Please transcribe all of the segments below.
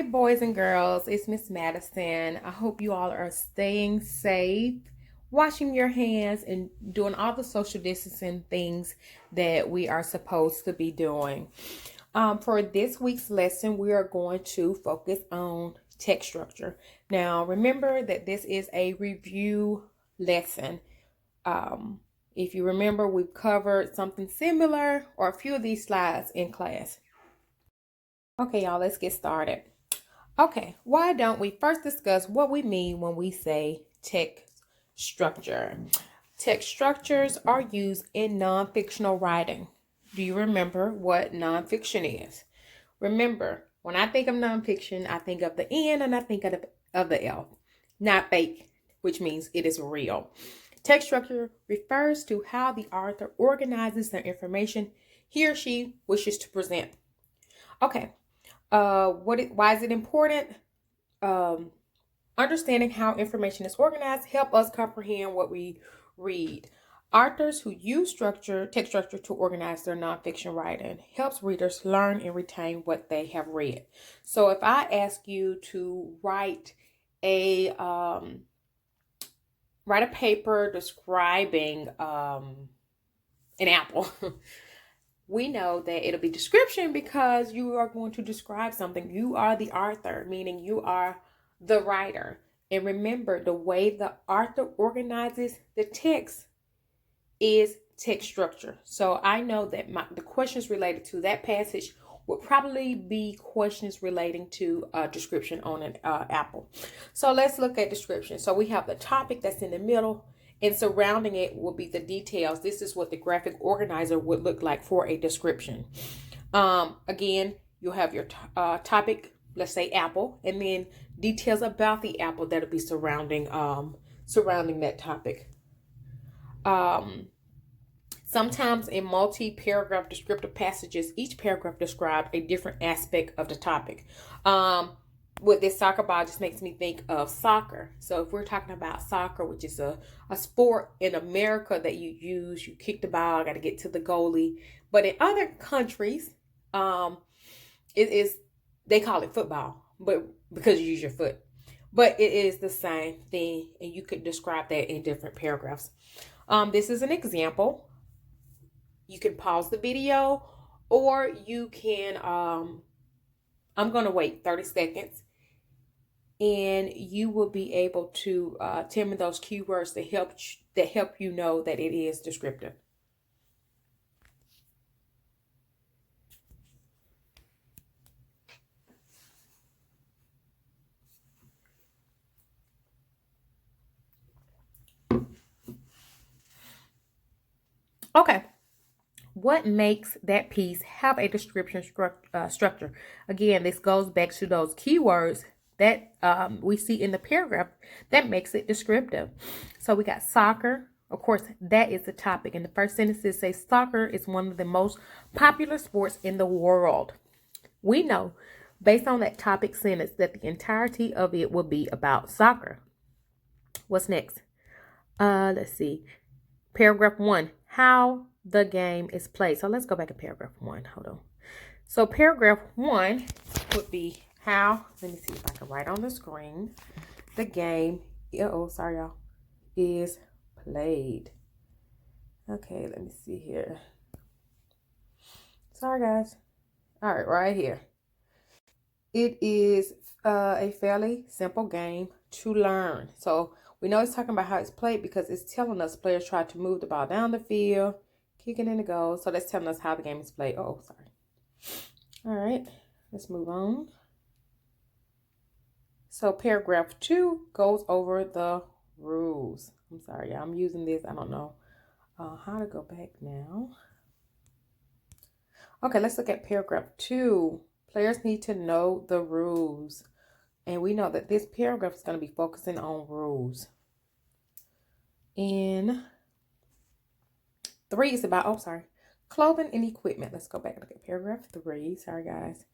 Hi, boys and girls. It's Miss Madison. I hope you all are staying safe, washing your hands, and doing all the social distancing things that we are supposed to be doing. For this week's lesson, we are going to focus on text structure. Now, remember that this is a review lesson. If you remember, we've covered something similar or a few of these slides in class. Okay, y'all, let's get started. Okay, why don't we first discuss what we mean when we say text structure? Text structures are used in non-fictional writing. Do you remember what nonfiction is? Remember, when I think of nonfiction, I think of the N and I think of the L, not fake, which means it is real. Text structure refers to how the author organizes the information he or she wishes to present. Okay, why is it important? Understanding how information is organized help us comprehend what we read. Authors who use text structure to organize their nonfiction writing helps readers learn and retain what they have read. So if I ask you to write a paper describing an apple, we know that it'll be description because you are going to describe something. You are the author, meaning you are the writer. And remember, the way the author organizes the text is text structure. So I know that the questions related to that passage would probably be questions relating to description on an apple. So let's look at description. So we have the topic that's in the middle, and surrounding it will be the details. This is what the graphic organizer would look like for a description. Again, you'll have your topic, let's say apple, and then details about the apple that'll be surrounding that topic. Sometimes in multi-paragraph descriptive passages, each paragraph describes a different aspect of the topic. With this soccer ball just makes me think of soccer. So if we're talking about soccer, which is a sport in America that you kick the ball, got to get to the goalie. But in other countries, they call it football, but because you use your foot. But it is the same thing, and you could describe that in different paragraphs. This is an example. You can pause the video, or you can, I'm going to wait 30 seconds, and you will be able to tell me those keywords that help you know that it is descriptive. Okay. What makes that piece have a description structure? Again, this goes back to those keywords that we see in the paragraph that makes it descriptive. So we got soccer. Of course, that is the topic. In the first sentence, it says soccer is one of the most popular sports in the world. We know, based on that topic sentence, that the entirety of it will be about soccer. What's next? Let's see. Paragraph 1, how the game is played. So let's go back to paragraph 1. Hold on. So paragraph 1 would be how, let me see if I can write on the screen, the game, sorry y'all, is played. Okay, let me see here. Sorry guys. All right here. It is a fairly simple game to learn. So we know it's talking about how it's played because it's telling us players try to move the ball down the field, kick it in the goal. So that's telling us how the game is played. Oh, sorry. All right, let's move on. So paragraph 2 goes over the rules. I'm sorry, I'm using this. I don't know how to go back now. Okay, let's look at paragraph 2. Players need to know the rules. And we know that this paragraph is going to be focusing on rules. In 3 is about, clothing and equipment. Let's go back and look at paragraph 3. Sorry, guys.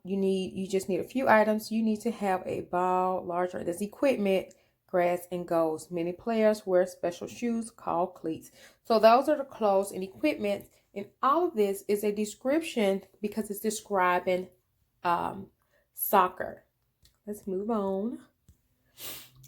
You just need a few items. You need to have a ball, larger. There's equipment, grass, and goals. Many players wear special shoes called cleats. So those are the clothes and equipment. And all of this is a description because it's describing soccer. Let's move on.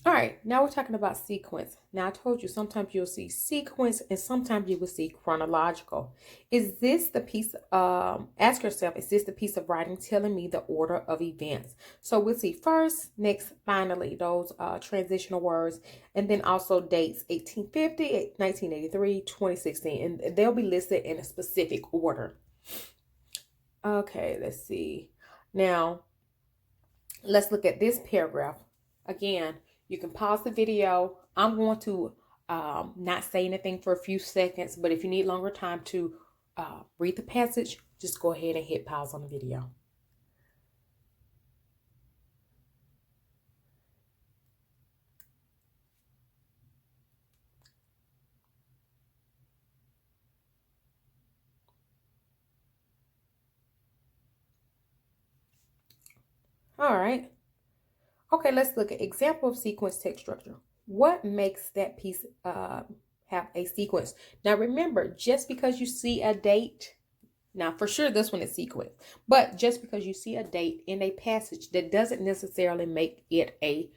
All right, now we're talking about sequence. Now I told you sometimes you'll see sequence and sometimes you will see chronological. Is this the piece, ask yourself, is this the piece of writing telling me the order of events? So we'll see first, next, finally, those transitional words, and then also dates 1850, 1983, 2016, and they'll be listed in a specific order. Okay, let's see. Now, let's look at this paragraph. Again, you can pause the video. I'm going to not say anything for a few seconds, but if you need longer time to read the passage, just go ahead and hit pause on the video. All right. Okay, let's look at example of sequence text structure. What makes that piece have a sequence? Now remember, just because you see a date, now for sure this one is sequence, but just because you see a date in a passage, that doesn't necessarily make it a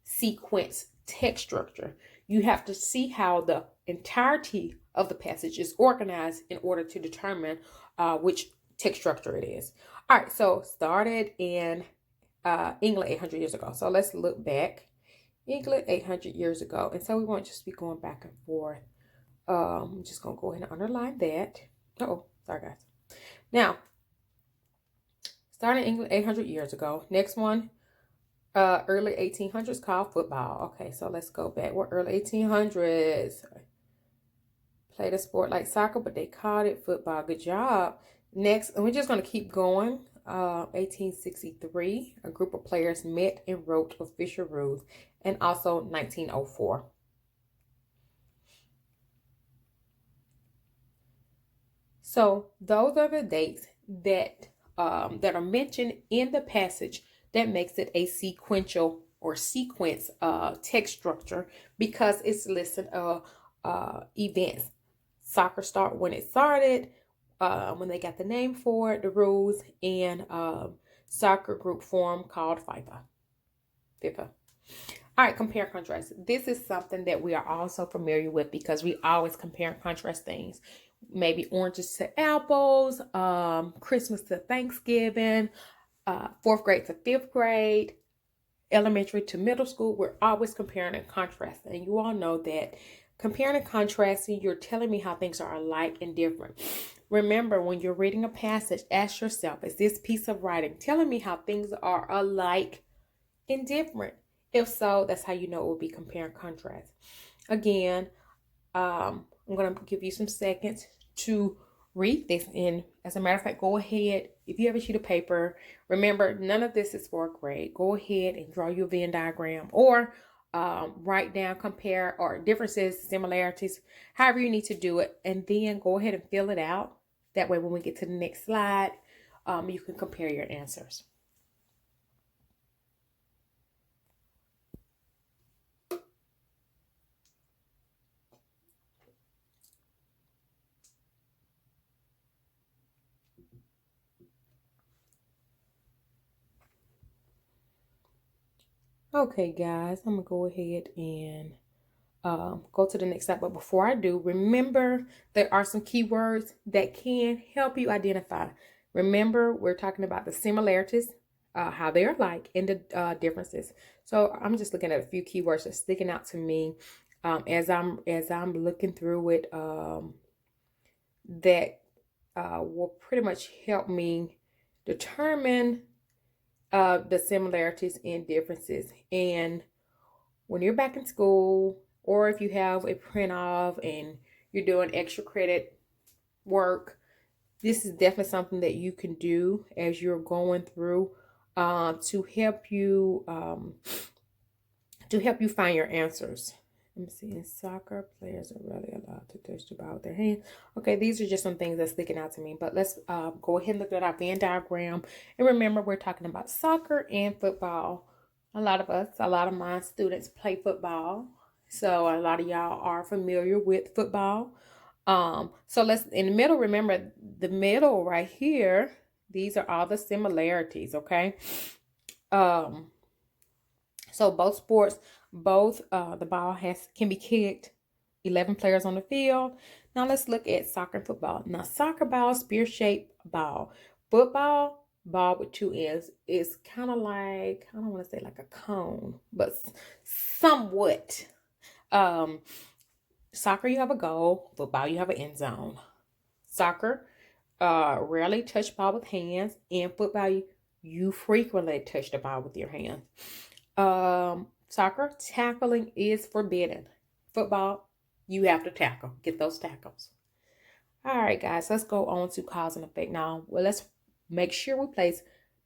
sequence text structure. You have to see how the entirety of the passage is organized in order to determine which text structure it is. All right, so started in England 800 years ago. So let's look back. England 800 years ago. And so we won't just be going back and forth. I'm just going to go ahead and underline that. Oh, sorry guys. Now, starting in England 800 years ago. Next one, early 1800s, called football. Okay, so let's go back. What early 1800s? Played a sport like soccer, but they called it football. Good job. Next, and we're just going to keep going. 1863, a group of players met and wrote official rules, and also 1904. So those are the dates that that are mentioned in the passage that makes it a sequential or sequence text structure, because it's listed events. Soccer start when it started, when they got the name for it, the rules, and soccer group form called FIFA. All right, compare and contrast. This is something that we are also familiar with because we always compare and contrast things. Maybe oranges to apples, Christmas to Thanksgiving, fourth grade to fifth grade, elementary to middle school. We're always comparing and contrasting. And you all know that comparing and contrasting, you're telling me how things are alike and different. Remember, when you're reading a passage, ask yourself, is this piece of writing telling me how things are alike and different? If so, that's how you know it will be compare and contrast. Again, I'm going to give you some seconds to read this. And as a matter of fact, go ahead. If you have a sheet of paper, remember, none of this is for a grade. Go ahead and draw your Venn diagram, or write down, compare, or differences, similarities, however you need to do it. And then go ahead and fill it out. That way, when we get to the next slide, you can compare your answers. Okay, guys, I'm going to go ahead and go to the next slide. But before I do, remember there are some keywords that can help you identify. Remember, we're talking about the similarities, how they're alike, and the differences. So I'm just looking at a few keywords that's sticking out to me as I'm looking through it, that will pretty much help me determine the similarities and differences. And when you're back in school, or if you have a print off and you're doing extra credit work, this is definitely something that you can do as you're going through to help you find your answers. Let me see. In soccer, players are rarely allowed to touch the ball with their hands. Okay, these are just some things that's sticking out to me. But let's go ahead and look at our Venn diagram. And remember, we're talking about soccer and football. A lot of my students play football. So a lot of y'all are familiar with football. So let's, in the middle, remember the middle right here These are all the similarities, okay? Um, so both sports, both the ball can be kicked, 11 players on the field. Now let's look at soccer and football. Now soccer ball, spear-shaped ball. Football, ball with two ends, is kind of like, I don't want to say like a cone, but somewhat. Um, Soccer, you have a goal. Football, you have an end zone. Soccer, rarely touch ball with hands. In football, you frequently touch the ball with your hands. Soccer, tackling is forbidden. Football, you have to tackle. Get those tackles. All right, guys, let's go on to cause and effect now. Well, let's make sure we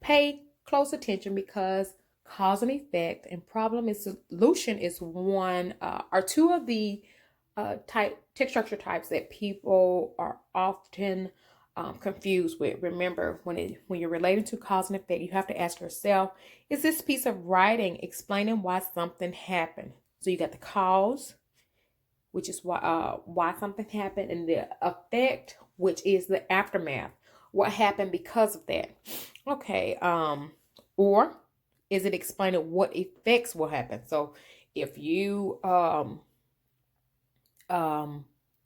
pay close attention, because cause and effect and problem and solution is one or two of the text structure types that people are often confused with. Remember, when you're relating to cause and effect, you have to ask yourself, is this piece of writing explaining why something happened? So you got the cause, which is why something happened, and the effect, which is the aftermath, what happened because of that. Okay, or is it explaining what effects will happen? So if you fail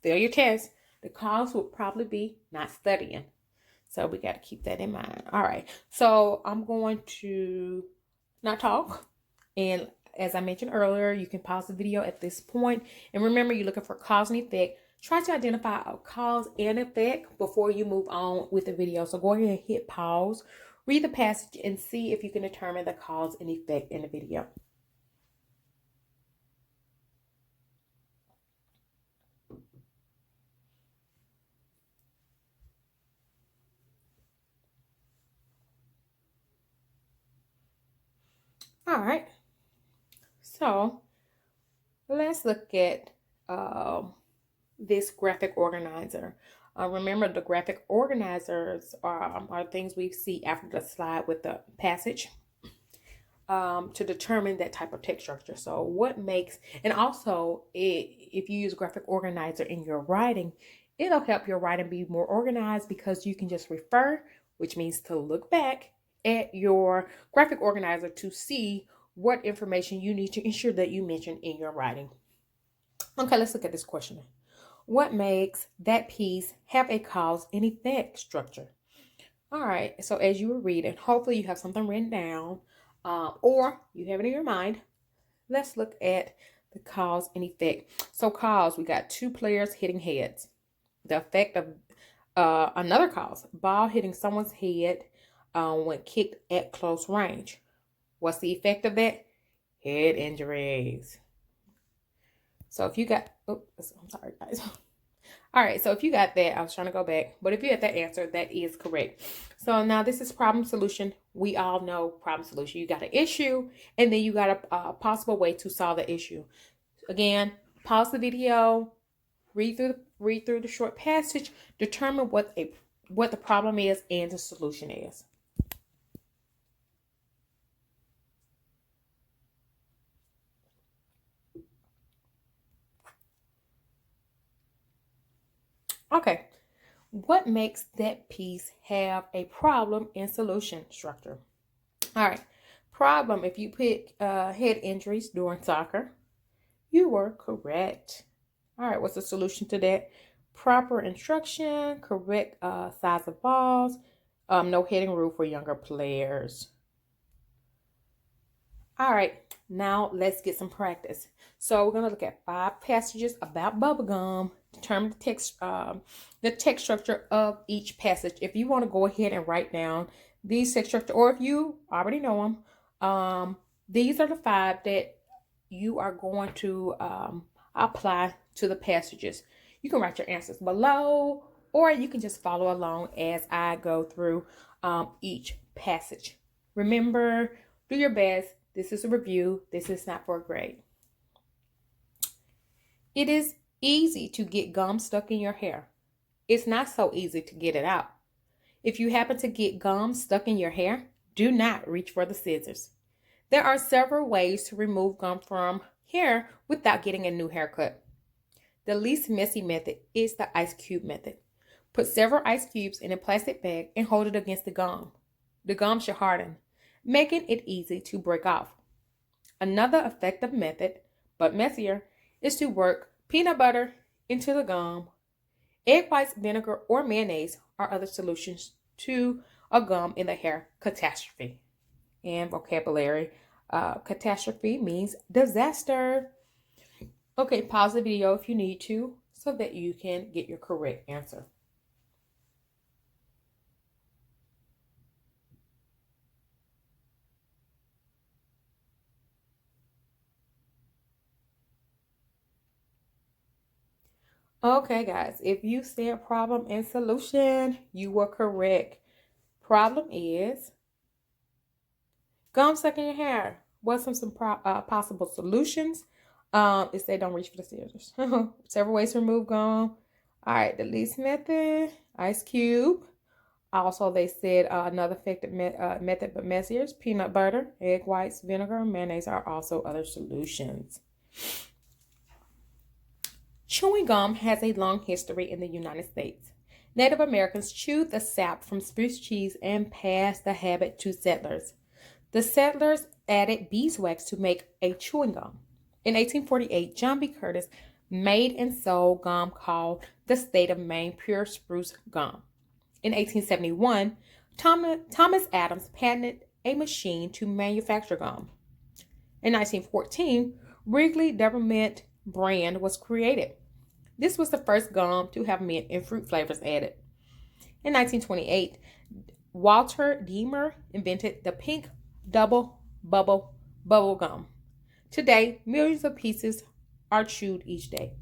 your test, the cause would probably be not studying. So we got to keep that in mind. All right, so I'm going to not talk, and as I mentioned earlier, you can pause the video at this point. And remember, you're looking for cause and effect. Try to identify a cause and effect before you move on with the video. So go ahead and hit pause, read the passage, and see if you can determine the cause and effect in the video. All right. So let's look at this graphic organizer. Remember, the graphic organizers are things we see after the slide with the passage to determine that type of text structure. So what makes, and also if you use a graphic organizer in your writing, it'll help your writing be more organized, because you can just refer, which means to look back at your graphic organizer to see what information you need to ensure that you mention in your writing. Okay, let's look at this question. What makes that piece have a cause and effect structure? All right, so as you were reading, hopefully you have something written down or you have it in your mind. Let's look at the cause and effect. So cause, we got two players hitting heads. The effect of another cause, ball hitting someone's head when kicked at close range. What's the effect of that? Head injuries. So if you got, I'm sorry guys. All right, so if you got that, I was trying to go back, but if you had that answer, that is correct. So now this is problem solution. We all know problem solution. You got an issue, and then you got a possible way to solve the issue. Again, pause the video, read through the short passage, determine what the problem is and the solution is. Okay, what makes that piece have a problem and solution structure? All right, problem, if you pick head injuries during soccer, you were correct. All right, what's the solution to that? Proper instruction, correct size of balls, no hitting rule for younger players. All right, now let's get some practice. So we're going to look at 5 passages about bubblegum, determine the text structure of each passage. If you want to go ahead and write down these text structure, or if you already know them, these are the 5 that you are going to apply to the passages. You can write your answers below, or you can just follow along as I go through each passage. Remember, do your best. This is a review. This is not for a grade. It is easy to get gum stuck in your hair. It's not so easy to get it out. If you happen to get gum stuck in your hair, do not reach for the scissors. There are several ways to remove gum from hair without getting a new haircut. The least messy method is the ice cube method. Put several ice cubes in a plastic bag and hold it against the gum. The gum should harden, making it easy to break off. Another effective method, but messier, is to work peanut butter into the gum. Egg whites, vinegar, or mayonnaise are other solutions to a gum in the hair catastrophe. And vocabulary, catastrophe means disaster. Okay, pause the video if you need to so that you can get your correct answer. Okay, guys, if you said problem and solution, you were correct. Problem is gum stuck in your hair. What's some possible solutions? Is they don't reach for the scissors. Several ways to remove gum. All right, the least method, ice cube. Also, they said another effective method, but messier, is peanut butter, egg whites, vinegar, and mayonnaise are also other solutions. Chewing gum has a long history in the United States. Native Americans chewed the sap from spruce cheese and passed the habit to settlers. The settlers added beeswax to make a chewing gum. In 1848, John B. Curtis made and sold gum called the State of Maine Pure Spruce Gum. In 1871, Thomas Adams patented a machine to manufacture gum. In 1914, Wrigley Doublemint brand was created. This was the first gum to have mint and fruit flavors added. In 1928, Walter Deemer invented the pink double bubble gum. Today, millions of pieces are chewed each day.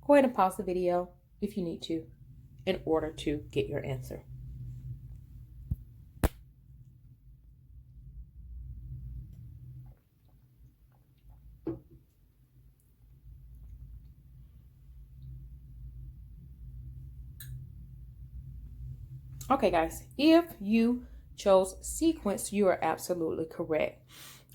Go ahead and pause the video if you need to in order to get your answer. Okay, guys, if you chose sequence, you are absolutely correct.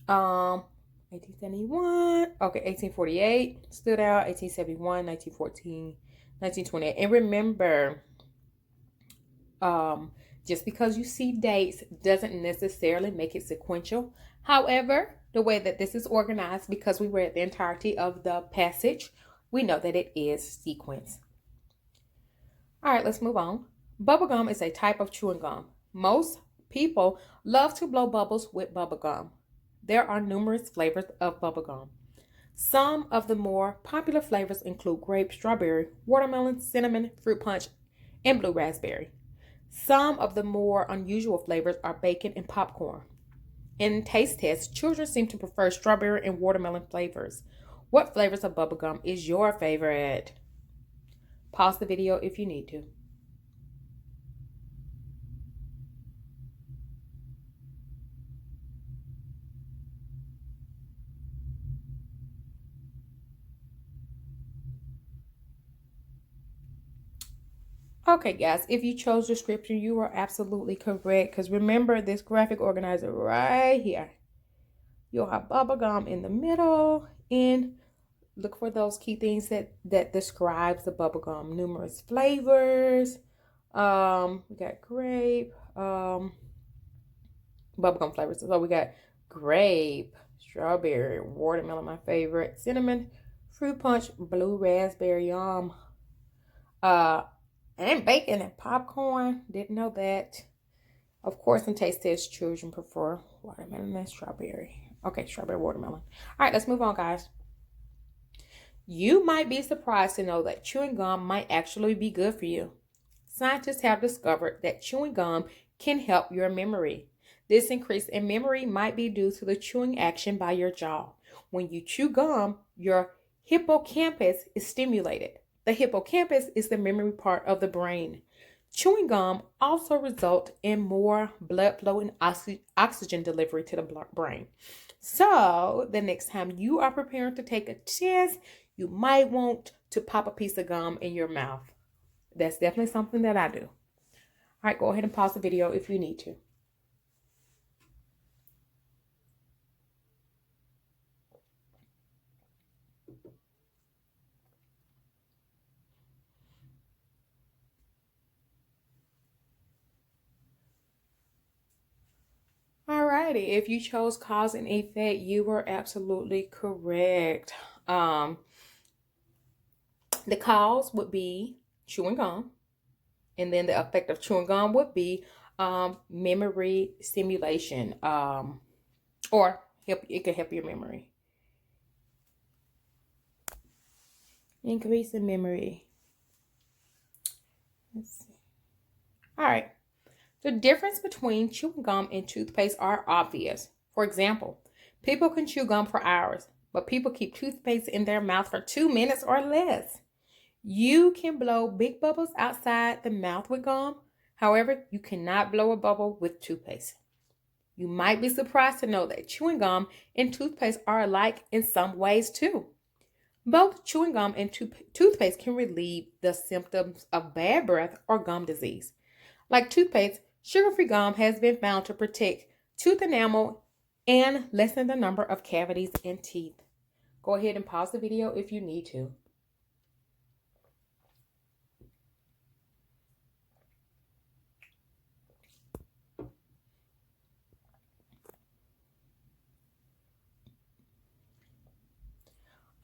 1871, okay, 1848 stood out, 1871, 1914, 1928. And remember, just because you see dates doesn't necessarily make it sequential. However, the way that this is organized, because we read the entirety of the passage, we know that it is sequence. All right, let's move on. Bubblegum is a type of chewing gum. Most people love to blow bubbles with bubblegum. There are numerous flavors of bubblegum. Some of the more popular flavors include grape, strawberry, watermelon, cinnamon, fruit punch, and blue raspberry. Some of the more unusual flavors are bacon and popcorn. In taste tests, children seem to prefer strawberry and watermelon flavors. What flavors of bubblegum is your favorite? Pause the video if you need to. Okay, guys, if you chose description, you are absolutely correct. Because remember this graphic organizer right here. You'll have bubblegum in the middle and look for those key things that describes the bubblegum. Numerous flavors. We got grape, bubblegum flavors. So we got grape, strawberry, watermelon, my favorite, cinnamon, fruit punch, blue raspberry, and bacon and popcorn. Didn't know that. Of course, in taste tests, children prefer watermelon and strawberry. Okay, strawberry, watermelon. All right, let's move on, guys. You might be surprised to know that chewing gum might actually be good for you. Scientists have discovered that chewing gum can help your memory. This increase in memory might be due to the chewing action by your jaw. When you chew gum, your hippocampus is stimulated. The hippocampus is the memory part of the brain. Chewing gum also results in more blood flow and oxygen delivery to the brain. So the next time you are preparing to take a test, you might want to pop a piece of gum in your mouth. That's definitely something that I do. All right, go ahead and pause the video if you need to. Alrighty, if you chose cause and effect, you were absolutely correct. The cause would be chewing gum, and then the effect of chewing gum would be memory stimulation, or it could help your memory. Increase in memory. Let's see. All right. The difference between chewing gum and toothpaste are obvious. For example, people can chew gum for hours, but people keep toothpaste in their mouth for 2 minutes or less. You can blow big bubbles outside the mouth with gum. However, you cannot blow a bubble with toothpaste. You might be surprised to know that chewing gum and toothpaste are alike in some ways too. Both chewing gum and toothpaste can relieve the symptoms of bad breath or gum disease. Like toothpaste, sugar-free gum has been found to protect tooth enamel and lessen the number of cavities in teeth. Go ahead and pause the video if you need to.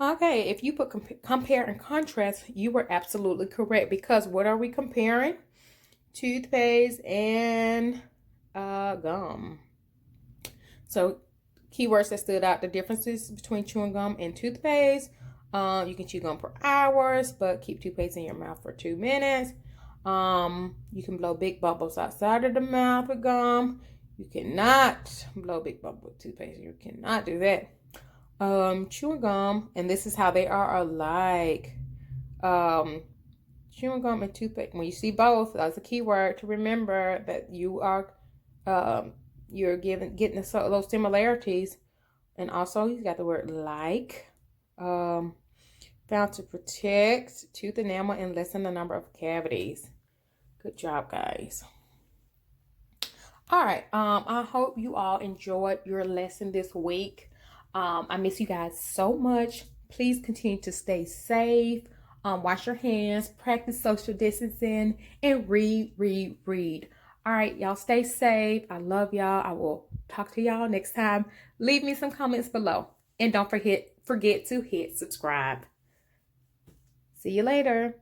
Okay, if you put compare and contrast, you were absolutely correct, because what are we comparing? Toothpaste and gum. So keywords that stood out: the differences between chewing gum and toothpaste. You can chew gum for hours, but keep toothpaste in your mouth for 2 minutes. You can blow big bubbles outside of the mouth with gum. You cannot blow big bubbles with toothpaste. You cannot do that. Chewing gum, and this is how they are alike. Chewing gum and toothpaste, when you see both, that's a key word to remember, that you are you're getting those similarities. And also you got the word like. Found to protect tooth enamel and lessen the number of cavities. Good job, guys. All right, I hope you all enjoyed your lesson this week. I miss you guys so much. Please continue to stay safe. Wash your hands, practice social distancing, and read. All right, y'all stay safe. I love y'all. I will talk to y'all next time. Leave me some comments below. And don't forget to hit subscribe. See you later.